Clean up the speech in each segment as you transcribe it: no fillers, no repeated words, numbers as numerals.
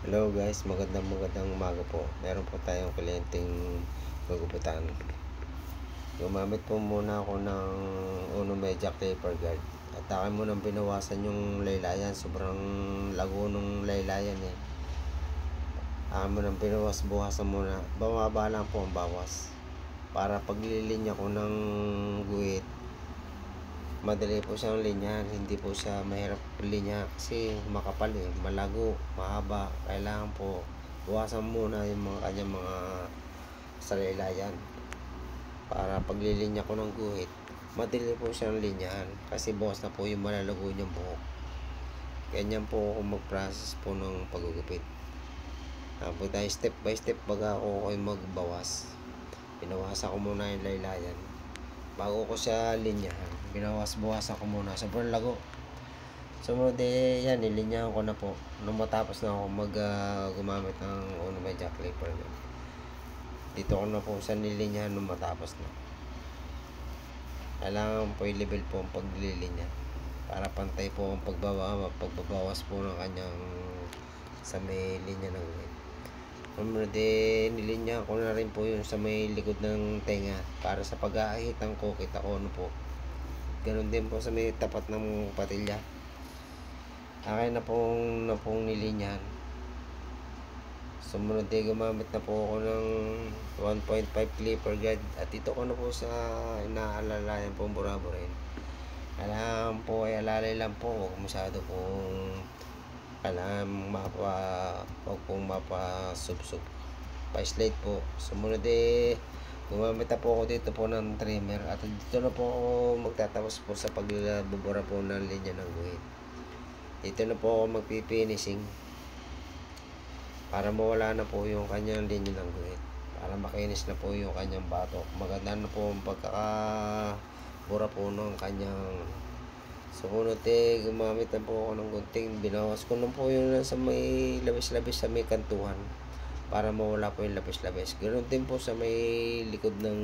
Hello guys, magandang umaga po. Meron po tayong kliyenteng magupitan. Gumamit po muna ako ng Uno Media Clipper Guard. At akin mo nang binawasan yung laylayan. Sobrang lago nung laylayan eh. Akin mo nang buhasan muna. Bumaba lang po ang bawas. Para paglilinya ko ng guhit, madali po siyang linyahan, hindi po siya mahirap linya kasi makapal eh, malago, mahaba. Kailangan po buwasan muna yung mga kanyang mga salaylayan para paglilinya ko ng guhit, madali po siyang linyahan kasi buwas na po yung malalago niyang buhok. Ganyan po ako mag-process po ng paggugupit. Po tayo step by step baga ako magbawas. Binawasan ko muna yung laylayan bago ko siya linyahan. Binawas-bawasan ko muna. Sobrang lago. Sumunod yan, nilinyahan ko na po. Nung matapos na ako gumamit ng Uno Media Clipper. Dito ko na po sa nilinyahan nung matapos na. Kailangan po i-level po ang paglilinya para pantay po ang pagbabawas po ng kanyang sa may linya ng guhit. Sumunod nilinyahan ko na rin po yung sa may likod ng tenga para sa pag-aahitan ko, kita ko ano po. Ganon din po sa may tapat ng patilya. Akin na pong nilinyahan. Sumunod gumamit na po ako ng 1.5 clipper guard. At ito ko na po sa inaalalayan pong buraburin. Kailangan po ay alalay lang po. Huwag masyado pong kailangan huwag pong mapasubsub. Pa-slate po. Sumunod gumamit na po ako dito po ng trimmer. At dito na po ako magtatapos po sa pagbubura po ng linya ng guhit. Dito na po ako magpifinishing para mawala na po yung kanyang linya ng guhit, para makinis na po yung kanyang batok. Maganda na po ang pagkakabura po ng kanyang. Sumunod gumamit na po ako ng gunting. Binawas ko na po yung sa may labis-labis sa may kantuhan para mawala po yung labis-labis. Ganoon din po sa may likod ng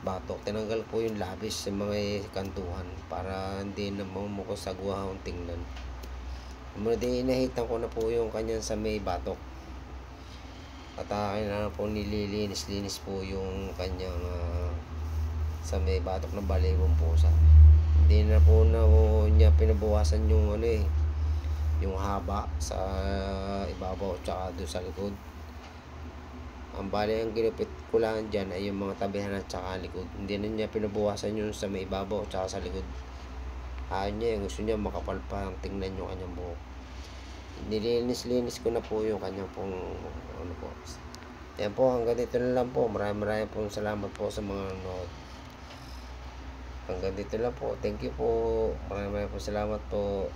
batok. Tinanggal po yung labis sa mga kantuhan para hindi na mamukos sa guwahong tingnan. Muna inahitan ko na po yung kanyang sa may batok. At akin na po nililinis-linis po yung kanyang sa may batok ng baliwang pusa. Hindi na po niya pinabawasan yung yung haba sa ibabaw tsaka doon sa likod. Ang bali ang ginupit ko lang dyan ay yung mga tabihan at saka likod. Hindi na niya pinabawasan yung sa may ibabaw at saka sa likod. Ayaw niya, gusto niya makapal pa ang tingnan yung kanyang buhok. Nilinis-linis ko na po yung kanyang pong po. Yan po, hanggang dito na lang po. Maraming pong salamat po sa mga nanonood. Hanggang dito lang po. Thank you po. Maraming po salamat po.